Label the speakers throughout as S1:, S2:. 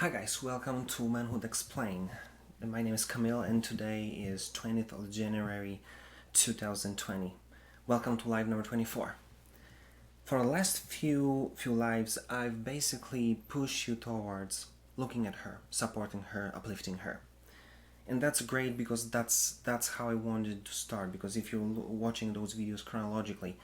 S1: Hi guys, welcome to Manhood Explained. My name is Camille and today is 20th of January 2020. Welcome to live number 24. For the last few lives, I've basically pushed you towards looking at her, supporting her, uplifting her. And that's great because that's how I wanted to start, because if you're watching those videos chronologically,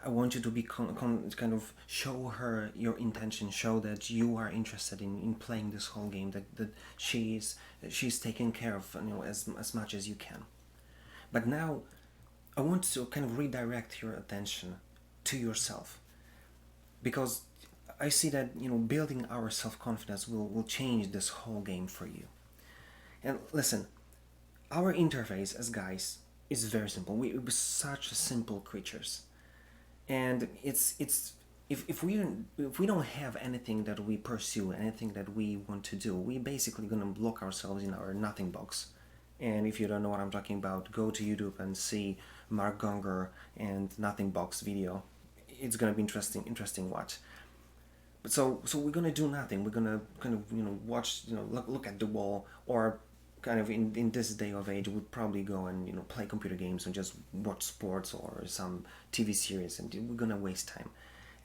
S1: I want you to be kind of show her your intention, show that you are interested in playing this whole game, that she's taken care of, as much as you can. But now I want to kind of redirect your attention to yourself, because I see that building our self-confidence will change this whole game for you. And listen, our interface as guys is very simple. We're such simple creatures, and it's if we don't have anything that we pursue, anything that we want to do, we basically gonna block ourselves in our nothing box. And if you don't know what I'm talking about, go to YouTube and see Mark Gonger and Nothing Box video. It's gonna be interesting watch. But so we're gonna do nothing. We're gonna kind of watch, look at the wall, or kind of in this day of age would probably go and play computer games and just watch sports or some TV series, and we're gonna waste time,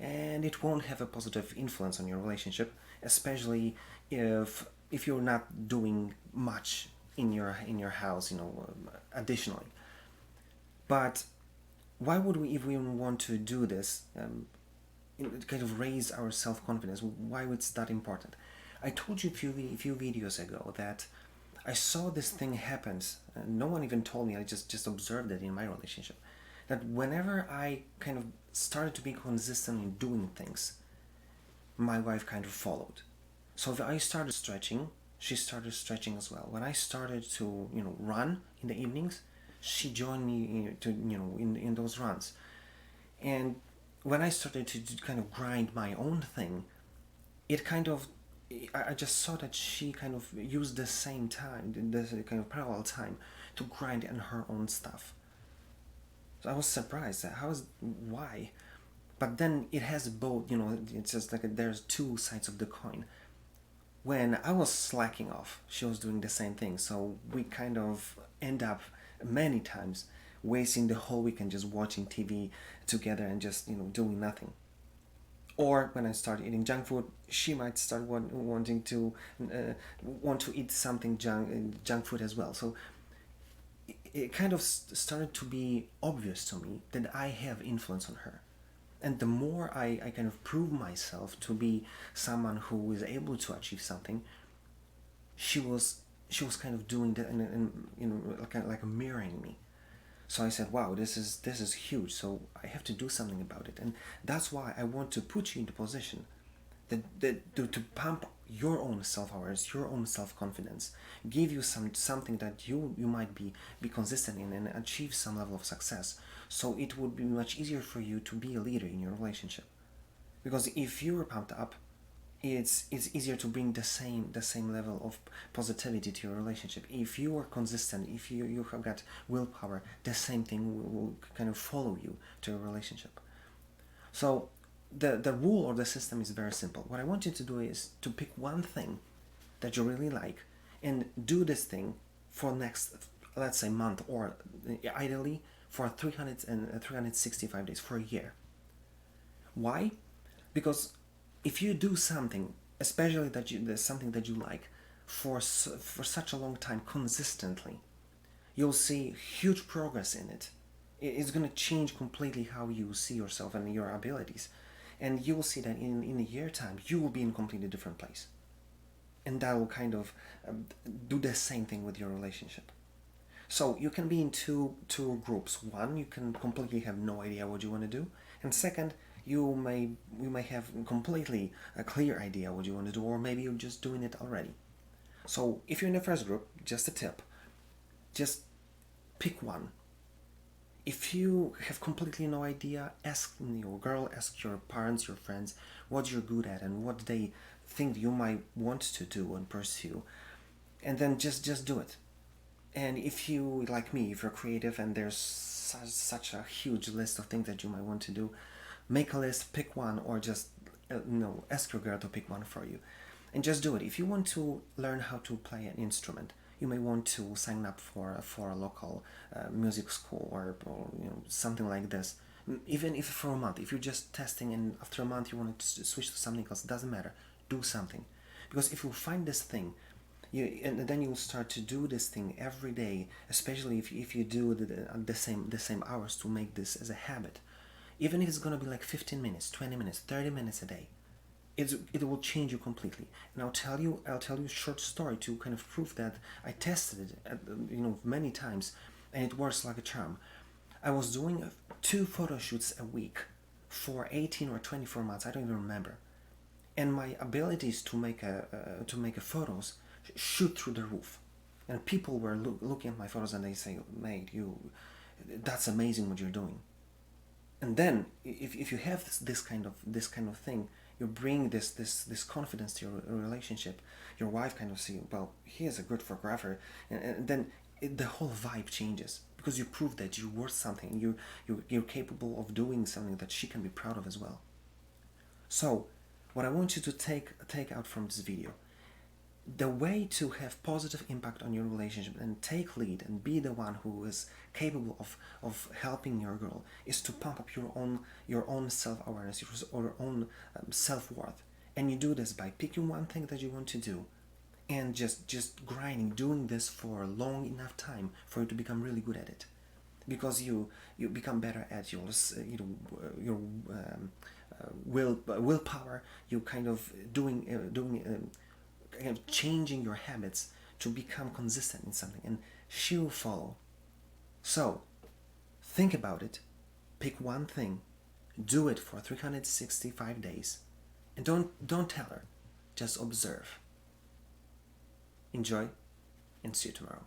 S1: and it won't have a positive influence on your relationship, especially if you're not doing much in your house, additionally. But why would we even want to do this? Kind of raise our self-confidence. Why it's that important? I told you a few videos ago that I saw this thing happen. No one even told me. I just observed it in my relationship. That whenever I kind of started to be consistent in doing things, my wife kind of followed. So if I started stretching, she started stretching as well. When I started to run in the evenings, she joined me in those runs. And when I started to kind of grind my own thing, it kind of I just saw that she kind of used the same time, this kind of parallel time, to grind in her own stuff. So I was surprised. Why? But then it has both. It's just like there's two sides of the coin. When I was slacking off, she was doing the same thing. So we kind of end up many times wasting the whole weekend just watching TV together and just doing nothing. Or when I start eating junk food, she might start wanting to want to eat something junk food as well. So it kind of started to be obvious to me that I have influence on her. And the more I kind of prove myself to be someone who is able to achieve something, she was kind of doing that, and like mirroring me. So I said, wow, this is huge. So I have to do something about it, and that's why I want to put you in the position to pump your own self-awareness, your own self-confidence, give you something that you might be consistent in and achieve some level of success. So it would be much easier for you to be a leader in your relationship, because if you're pumped up, it's easier to bring the same level of positivity to your relationship. If you are consistent, if you have got willpower, the same thing will kind of follow you to your relationship. So the rule or the system is very simple. What I want you to do is to pick one thing that you really like and do this thing for next, let's say, month, or ideally for 365 days, for a year. Why? Because if you do something, especially there's something that you like, for such a long time consistently, you'll see huge progress in it. It's going to change completely how you see yourself and your abilities, and you will see that in a year time you will be in a completely different place, and that will kind of do the same thing with your relationship. So you can be in two groups. One, you can completely have no idea what you want to do, and second, you may have completely a clear idea what you want to do, or maybe you're just doing it already. So if you're in the first group, just a tip: just pick one. If you have completely no idea, ask your girl, ask your parents, your friends, what you're good at and what they think you might want to do and pursue, and then just do it. And if you, like me, if you're creative and there's such a huge list of things that you might want to do, make a list, pick one, or just ask your girl to pick one for you. and just do it. If you want to learn how to play an instrument, you may want to sign up for a local music school, or something like this. Even if for a month, if you're just testing and after a month you want to switch to something else, it doesn't matter. Do something, because if you find this thing, and then you'll start to do this thing every day, especially if you do the same hours to make this as a habit. Even if it's gonna be like 15 minutes, 20 minutes, 30 minutes a day, it will change you completely. And I'll tell you a short story to kind of prove that. I tested it many times, and it works like a charm. I was doing 2 photo shoots a week for 18 or 24 months. I don't even remember, and my abilities to make a photos shoot through the roof. And people were looking at my photos and they say, "Mate, that's amazing what you're doing." And then if you have this kind of thing, you bring this confidence to your relationship. Your wife kind of see, well, he is a good photographer, and then the whole vibe changes, because you prove that you're worth something. You're capable of doing something that she can be proud of as well. So what I want you to take out from this video: the way to have positive impact on your relationship and take lead and be the one who is capable of helping your girl is to pump up your own self-awareness, your own self-worth. And you do this by picking one thing that you want to do, and just grinding, doing this for a long enough time for you to become really good at it. Because you become better at your willpower. You kind of doing kind of changing your habits to become consistent in something, and she will follow. So think about it, pick one thing, do it for 365 days, and don't tell her, just observe. Enjoy, and see you tomorrow.